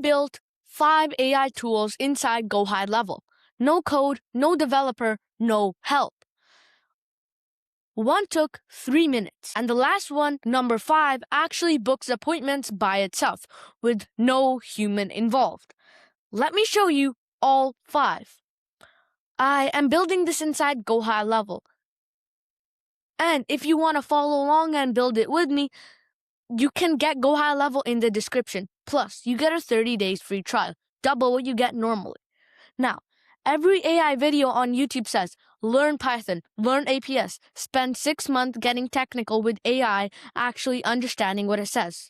Built 5 AI tools inside GoHighLevel. No code, no developer, no help. One took 3 minutes, and the last one, number 5, actually books appointments by itself with no human involved. Let me show you all 5. I am building this inside GoHighLevel. And if you want to follow along and build it with me, you can get GoHighLevel in the description. Plus, you get a 30 days free trial, double what you get normally. Now, every AI video on YouTube says, learn Python, learn APS, spend 6 months getting technical with AI, actually understanding what it says.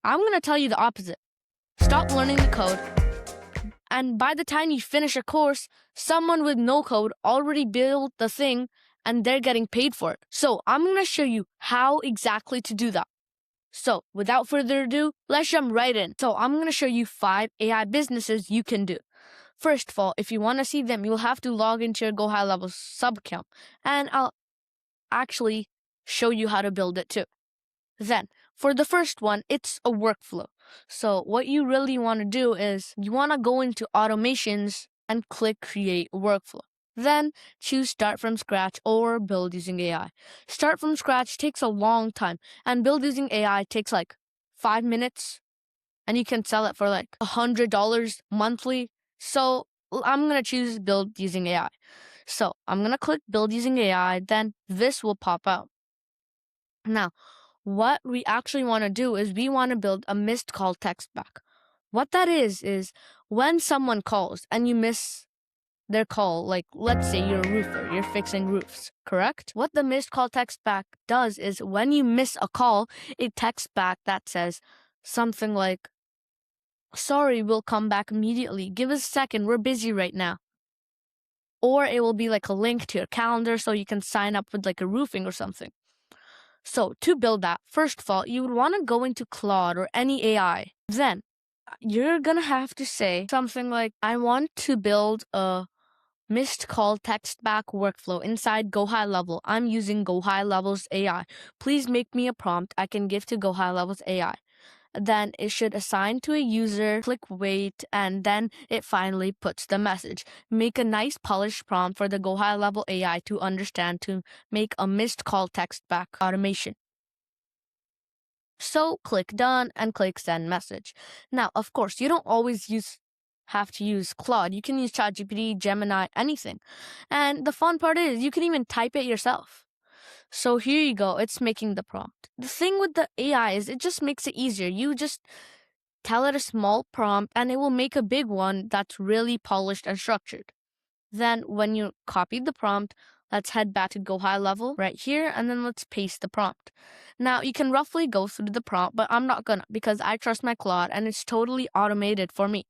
I'm going to tell you the opposite. Stop learning the code, and by the time you finish a course, someone with no code already built the thing and they're getting paid for it. So I'm going to show you how exactly to do that. So without further ado, let's jump right in. So I'm going to show you 5 AI businesses you can do. First of all, if you want to see them, you'll have to log into your GoHighLevel sub account, and I'll actually show you how to build it too. Then, for the first one, it's a workflow. So what you really want to do is you want to go into automations and click create workflow. Then choose start from scratch or build using AI. Start from scratch takes a long time, and build using AI takes like 5 minutes, and you can sell it for like $100 monthly. So I'm going to choose build using AI. So I'm going to click build using AI, then this will pop out. Now, what we actually want to do is we want to build a missed call text back. What that is when someone calls and you miss their call, like let's say you're a roofer, you're fixing roofs, correct? What the missed call text back does is when you miss a call, it texts back that says something like, sorry, we'll come back immediately. Give us a second, we're busy right now. Or it will be like a link to your calendar so you can sign up with like a roofing or something. So to build that, first of all, you would want to go into Claude or any AI. Then you're going to have to say something like, I want to build a missed call text back workflow inside GoHighLevel. I'm using GoHighLevel's AI. Please make me a prompt I can give to GoHighLevel's AI. Then it should assign to a user, click wait, and then it finally puts the message. Make a nice polished prompt for the GoHighLevel AI to understand to make a missed call text back automation. So click done and click send message. Now, of course, you don't always have to use Claude. You can use ChatGPT, Gemini, anything. And the fun part is you can even type it yourself. So here you go, it's making the prompt. The thing with the AI is it just makes it easier. You just tell it a small prompt and it will make a big one that's really polished and structured. Then when you copied the prompt, let's head back to GoHighLevel right here, and then let's paste the prompt. Now you can roughly go through the prompt, but I'm not gonna because I trust my Claude and it's totally automated for me.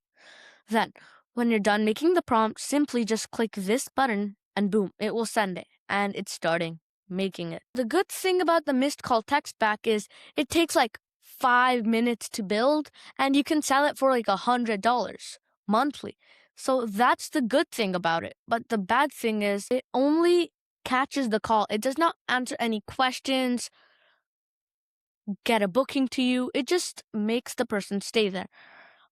Then when you're done making the prompt, simply just click this button and boom, it will send it, and it's starting making it. The good thing about the missed call text back is it takes like 5 minutes to build, and you can sell it for like $100 monthly. So that's the good thing about it. But the bad thing is it only catches the call. It does not answer any questions, get a booking to you. It just makes the person stay there.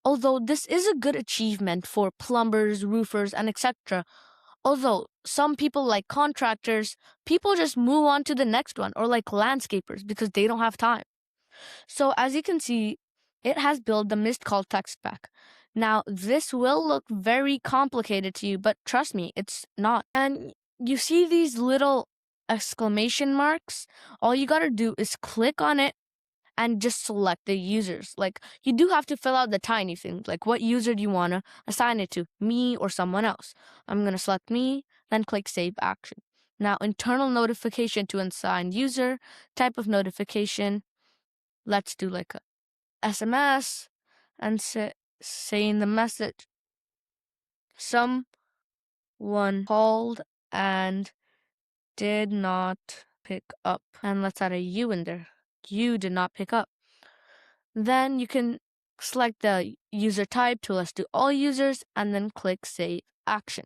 Although this is a good achievement for plumbers, roofers, and etc. Although some people like contractors, people just move on to the next one, or like landscapers because they don't have time. So as you can see, it has built the missed call text back. Now this will look very complicated to you, but trust me, it's not. And you see these little exclamation marks? All you gotta do is click on it and just select the users. Like you do have to fill out the tiny things, like what user do you want to assign it to, me or someone else. I'm going to select me, then click save action. Now internal notification to assigned user, type of notification. Let's do like a SMS and say in the message, someone called and did not pick up. And let's add a U in there. You did not pick up. Then you can select the user type to list to all users and then click save action.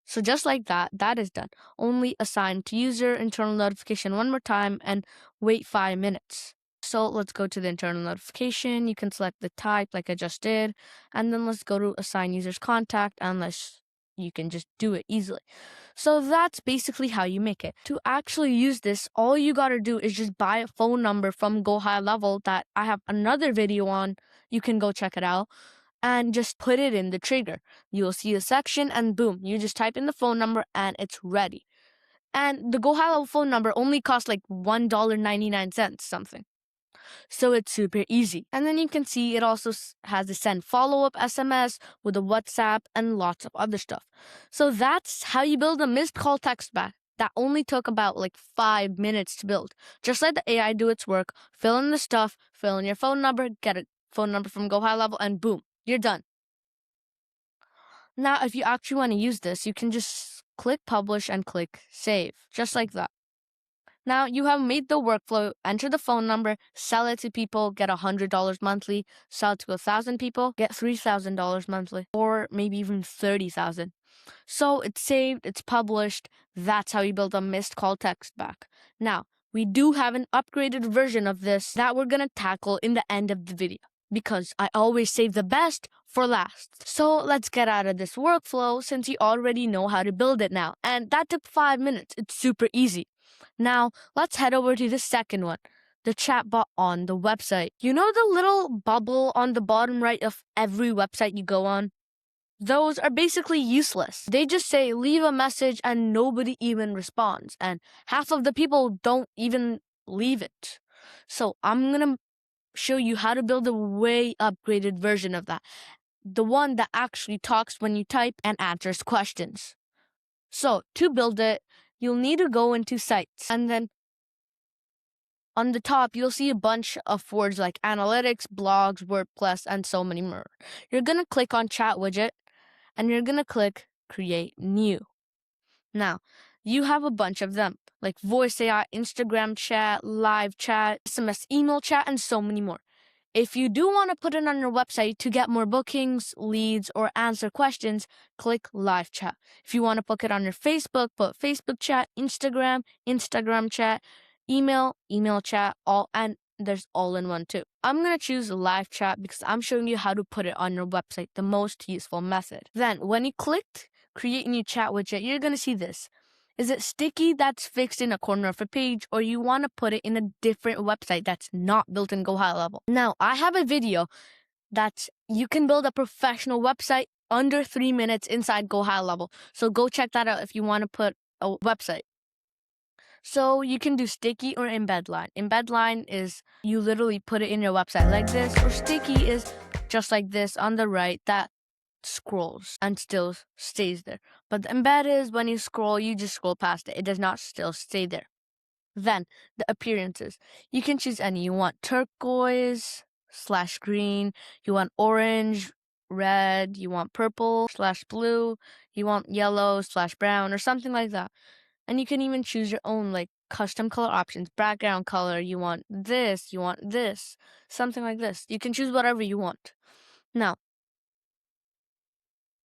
So just like that, that is done. Only assign to user internal notification one more time and wait 5 minutes. So let's go to the internal notification. You can select the type like I just did, and then let's go to assign user's contact, unless you can just do it easily. So that's basically how you make it. To actually use this, all you gotta do is just buy a phone number from GoHighLevel that I have another video on. You can go check it out and just put it in the trigger. You'll see a section and boom, you just type in the phone number and it's ready. And the GoHighLevel phone number only costs like $1.99 something. So it's super easy. And then you can see it also has a send follow-up SMS with a WhatsApp and lots of other stuff. So that's how you build a missed call text back. That only took about like 5 minutes to build. Just let the AI do its work, fill in the stuff, fill in your phone number, get a phone number from GoHighLevel, and boom, you're done. Now, if you actually want to use this, you can just click publish and click save, just like that. Now you have made the workflow, enter the phone number, sell it to people, get $100 monthly, sell it to 1,000 people, get $3,000 monthly, or maybe even 30,000. So it's saved, it's published. That's how you build a missed call text back. Now, we do have an upgraded version of this that we're gonna tackle in the end of the video, because I always save the best for last. So let's get out of this workflow since you already know how to build it now. And that took 5 minutes. It's super easy. Now, let's head over to the second one, the chatbot on the website. You know the little bubble on the bottom right of every website you go on? Those are basically useless. They just say leave a message and nobody even responds. And half of the people don't even leave it. So I'm going to show you how to build a way upgraded version of that. The one that actually talks when you type and answers questions. So to build it, you'll need to go into sites, and then on the top, you'll see a bunch of words like analytics, blogs, WordPress, and so many more. You're going to click on chat widget, and you're going to click create new. Now, you have a bunch of them, like voice AI, Instagram chat, live chat, SMS email chat, and so many more. If you do want to put it on your website to get more bookings, leads, or answer questions, click live chat. If you want to put it on your Facebook, put Facebook chat, Instagram chat, email chat, and there's all in one too. I'm going to choose live chat because I'm showing you how to put it on your website, the most useful method. Then when you clicked create new chat widget, you're going to see this. Is it sticky that's fixed in a corner of a page, or you want to put it in a different website that's not built in GoHighLevel? Now, I have a video that you can build a professional website under 3 minutes inside GoHighLevel. So go check that out if you want to put a website. So you can do sticky or embed line. Embed line is you literally put it in your website like this, or sticky is just like this on the right that scrolls and still stays there. But the embed is when you scroll, you just scroll past it. It does not still stay there. Then the appearances. You can choose any. You want turquoise / green. You want orange, red. You want purple / blue. You want yellow / brown or something like that. And you can even choose your own like custom color options, background color. You want this, something like this. You can choose whatever you want. Now,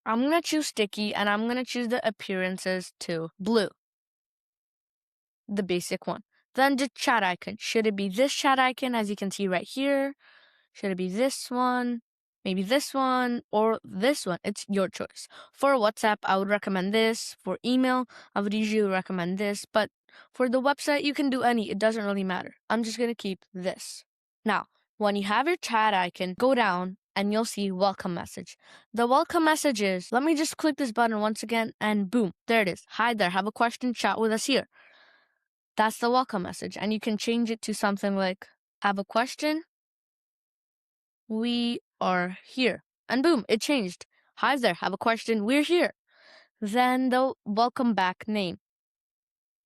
I'm going to choose sticky, and I'm going to choose the appearances to blue, the basic one. Then the chat icon. Should it be this chat icon, as you can see right here? Should it be this one? Maybe this one or this one. It's your choice. For WhatsApp, I would recommend this. For email, I would usually recommend this. But for the website, you can do any. It doesn't really matter. I'm just going to keep this. Now, when you have your chat icon, go down and you'll see welcome message. The welcome message is, let me just click this button once again and boom, there it is. Hi there, have a question, chat with us here. That's the welcome message. And you can change it to something like, have a question? We are here. And boom, it changed. Hi there, have a question? We're here. Then the welcome back name.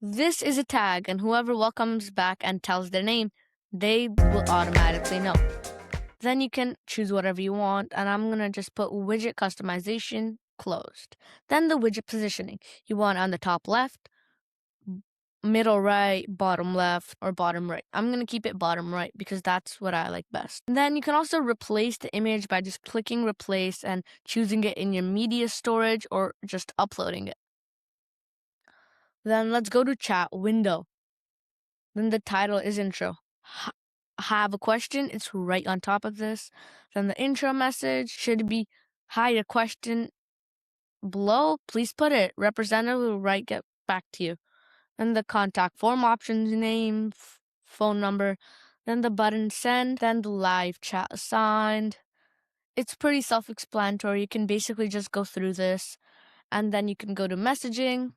This is a tag, and whoever welcomes back and tells their name, they will automatically know. Then you can choose whatever you want, and I'm going to just put widget customization closed. Then the widget positioning. You want on the top left, middle right, bottom left, or bottom right. I'm going to keep it bottom right because that's what I like best. Then you can also replace the image by just clicking replace and choosing it in your media storage or just uploading it. Then let's go to chat window. Then the title is intro. have a question, it's right on top of this. Then the intro message should be, hi, a question below, please put it. Representative will get back to you. Then the contact form options, name, phone number, then the button send, then the live chat assigned. It's pretty self-explanatory. You can basically just go through this, and then you can go to messaging,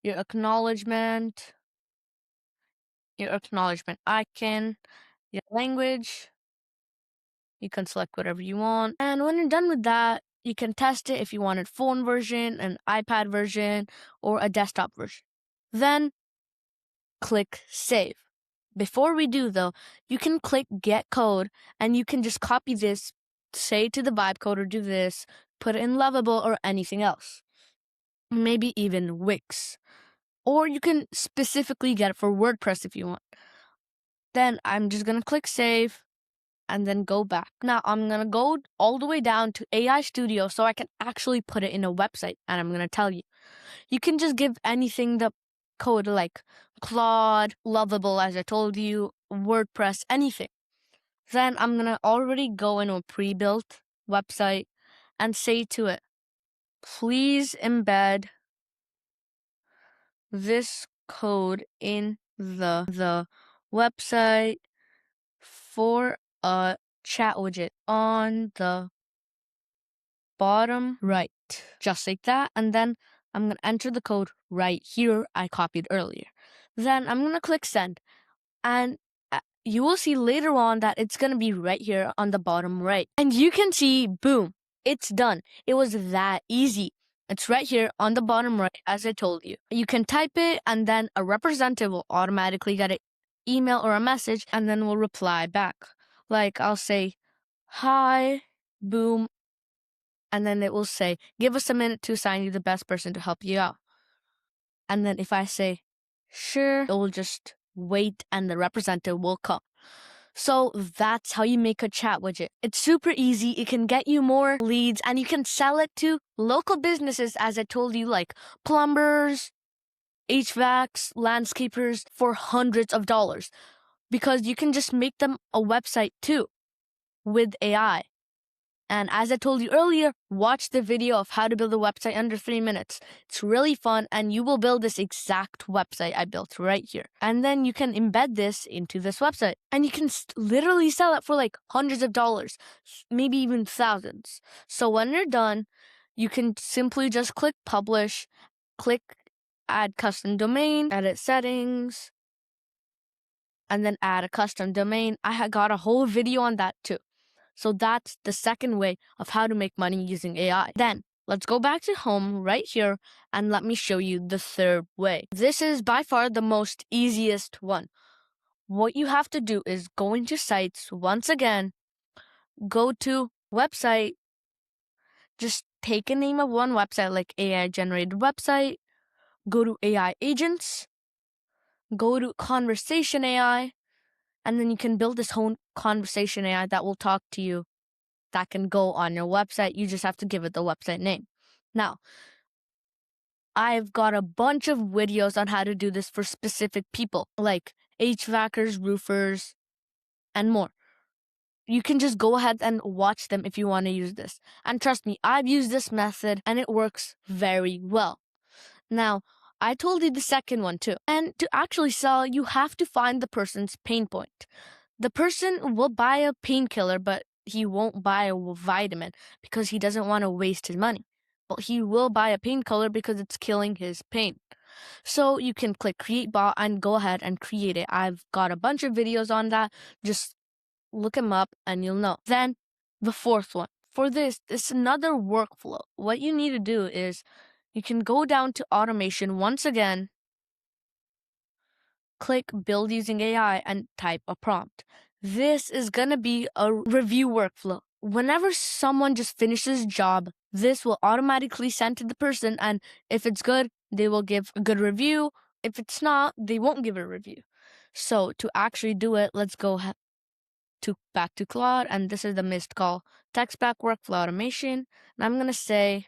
your acknowledgement icon, your language. You can select whatever you want. And when you're done with that, you can test it if you wanted phone version, an iPad version, or a desktop version. Then click save. Before we do though, you can click get code and you can just copy this, say to the vibe code or do this, put it in Lovable or anything else. Maybe even Wix. Or you can specifically get it for WordPress if you want. Then I'm just going to click save and then go back. Now I'm going to go all the way down to AI Studio so I can actually put it in a website. And I'm going to tell you, you can just give anything the code like Claude, Lovable, as I told you, WordPress, anything. Then I'm going to already go into a pre-built website and say to it, please embed this code in the website for a chat widget on the bottom right. Just like that. And then I'm going to enter the code right here I copied earlier. Then I'm going to click send. And you will see later on that it's going to be right here on the bottom right. And you can see, boom, it's done. It was that easy. It's right here on the bottom right, as I told you. You can type it, and then a representative will automatically get an email or a message, and then will reply back. Like I'll say, hi, boom, and then it will say, give us a minute to assign you the best person to help you out. And then if I say, sure, it will just wait and the representative will come. So that's how you make a chat widget. It's super easy. It can get you more leads and you can sell it to local businesses, as I told you, like plumbers, HVACs, landscapers, for hundreds of dollars. Because you can just make them a website too with AI. And as I told you earlier, watch the video of how to build a website under 3 minutes. It's really fun, and you will build this exact website I built right here. And then you can embed this into this website. And you can literally sell it for like hundreds of dollars, maybe even thousands. So when you're done, you can simply just click publish, click add custom domain, edit settings, and then add a custom domain. I got a whole video on that too. So that's the second way of how to make money using AI. Then let's go back to home right here and let me show you the third way. This is by far the most easiest one. What you have to do is go into sites once again, go to website, just take a name of one website like AI generated website, go to AI agents, go to conversation AI, and then you can build this whole conversation AI that will talk to you, that can go on your website. You just have to give it the website name. Now, I've got a bunch of videos on how to do this for specific people, like HVACers, roofers, and more. You can just go ahead and watch them if you want to use this. And trust me, I've used this method and it works very well. Now, I told you the second one too. And to actually sell, you have to find the person's pain point. The person will buy a painkiller, but he won't buy a vitamin because he doesn't want to waste his money. But he will buy a painkiller because it's killing his pain. So you can click create bot and go ahead and create it. I've got a bunch of videos on that. Just look them up and you'll know. Then the fourth one. For this, it's another workflow. What you need to do is you can go down to automation once again, click build using AI and type a prompt. This is going to be a review workflow. Whenever someone just finishes a job, this will automatically send to the person, and if it's good, they will give a good review. If it's not, they won't give a review. So to actually do it, let's go back to Claude, and this is the missed call text back workflow automation. And I'm going to say,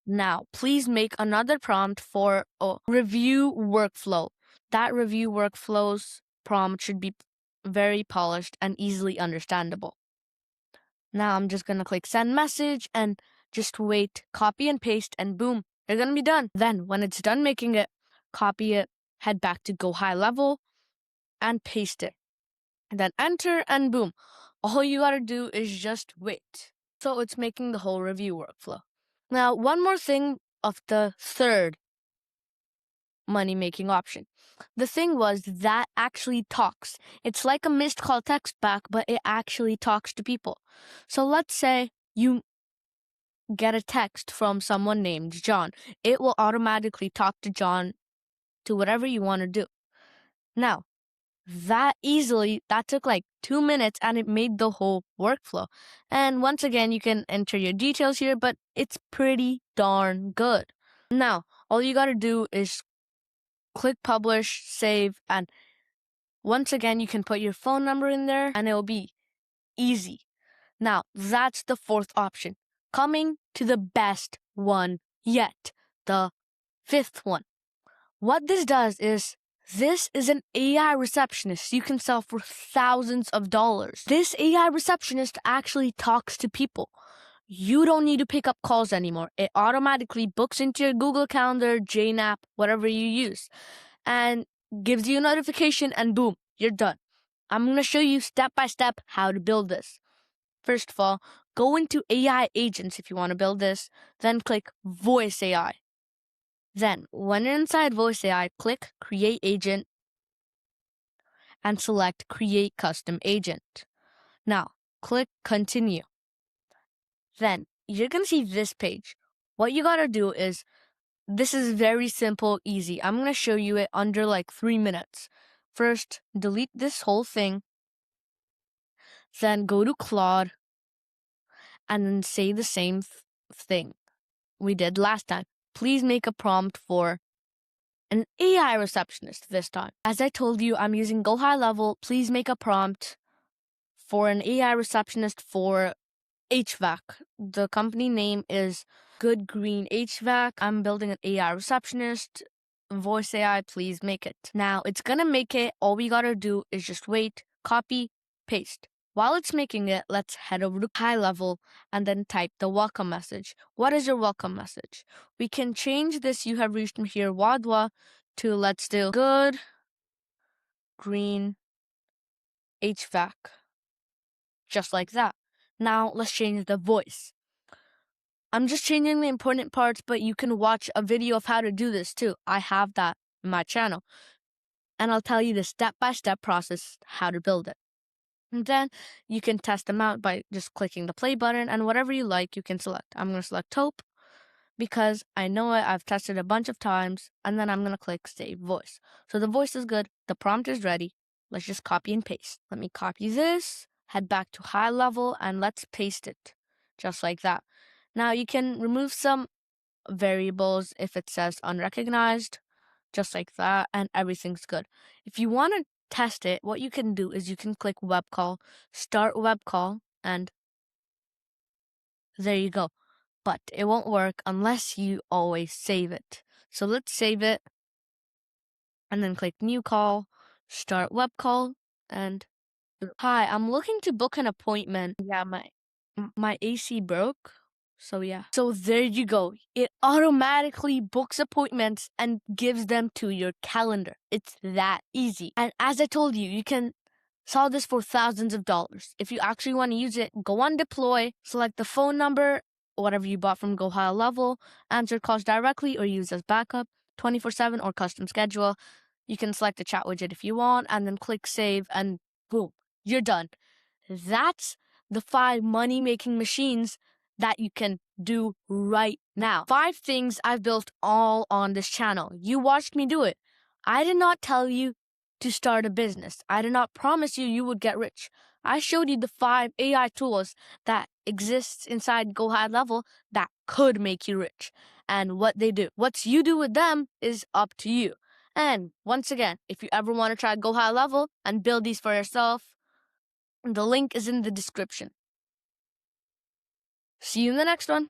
now, please make another prompt for a review workflow. That review workflows prompt should be very polished and easily understandable. Now I'm just gonna click send message and just wait, copy and paste, and boom, they're gonna be done. Then when it's done making it, copy it, head back to GoHighLevel and paste it. And then enter and boom. All you gotta do is just wait. So it's making the whole review workflow. Now, one more thing of the third money-making option. The thing was that actually talks. It's like a missed call text back, but it actually talks to people. So let's say you get a text from someone named John. It will automatically talk to John to whatever you want to do. Now, that took like 2 minutes and it made the whole workflow. And once again, you can enter your details here, but it's pretty darn good. Now, all you got to do is click publish, save, and once again, you can put your phone number in there and it will be easy. Now, that's the fourth option. Coming to the best one yet, the fifth one. What this does is, this is an AI receptionist you can sell for thousands of dollars. This AI receptionist actually talks to people. You don't need to pick up calls anymore. It automatically books into your Google Calendar, Jane app, whatever you use, and gives you a notification and boom, you're done. I'm going to show you step by step how to build this. First of all, go into AI agents if you want to build this, then click voice AI. Then, when you're inside voice AI, click create agent and select create custom agent. Now, click continue. Then, you're going to see this page. What you got to do is, this is very simple, easy. I'm going to show you it under like 3 minutes. First, delete this whole thing. Then go to Claude and then say the same thing we did last time. Please make a prompt for an AI receptionist this time. As I told you, I'm using GoHighLevel. Please make a prompt for an AI receptionist for HVAC. The company name is Good Green HVAC. I'm building an AI receptionist. Voice AI, please make it. Now, it's gonna make it. All we gotta do is just wait, copy, paste. While it's making it, let's head over to GoHighLevel and then type the welcome message. What is your welcome message? We can change this "you have reached me here, Wadwa" to let's do Good Green HVAC. Just like that. Now, let's change the voice. I'm just changing the important parts, but you can watch a video of how to do this too. I have that in my channel. And I'll tell you the step-by-step process how to build it. And then you can test them out by just clicking the play button, and whatever you like, you can select. I'm going to select taupe because I know it. I've tested a bunch of times, and then I'm going to click save voice. So the voice is good. The prompt is ready. Let's just copy and paste. Let me copy this, head back to GoHighLevel, and let's paste it just like that. Now you can remove some variables if it says unrecognized, just like that, and everything's good. If you want to test it, what you can do is you can click web call, start web call, and there you go. But it won't work unless you always save it. So let's save it and then click new call, start web call, and hi, I'm looking to book an appointment. Yeah, my AC broke. So yeah. So there you go. It automatically books appointments and gives them to your calendar. It's that easy. And as I told you, you can sell this for thousands of dollars. If you actually want to use it, go on deploy, select the phone number, whatever you bought from GoHighLevel, answer calls directly or use as backup, 24/7 or custom schedule. You can select the chat widget if you want and then click save and boom, you're done. That's the 5 money-making machines that you can do right now. 5 things I've built all on this channel. You watched me do it. I did not tell you to start a business. I did not promise you would get rich. I showed you the 5 AI tools that exists inside GoHighLevel that could make you rich and what they do. What you do with them is up to you. And once again, if you ever want to try GoHighLevel and build these for yourself, the link is in the description. See you in the next one.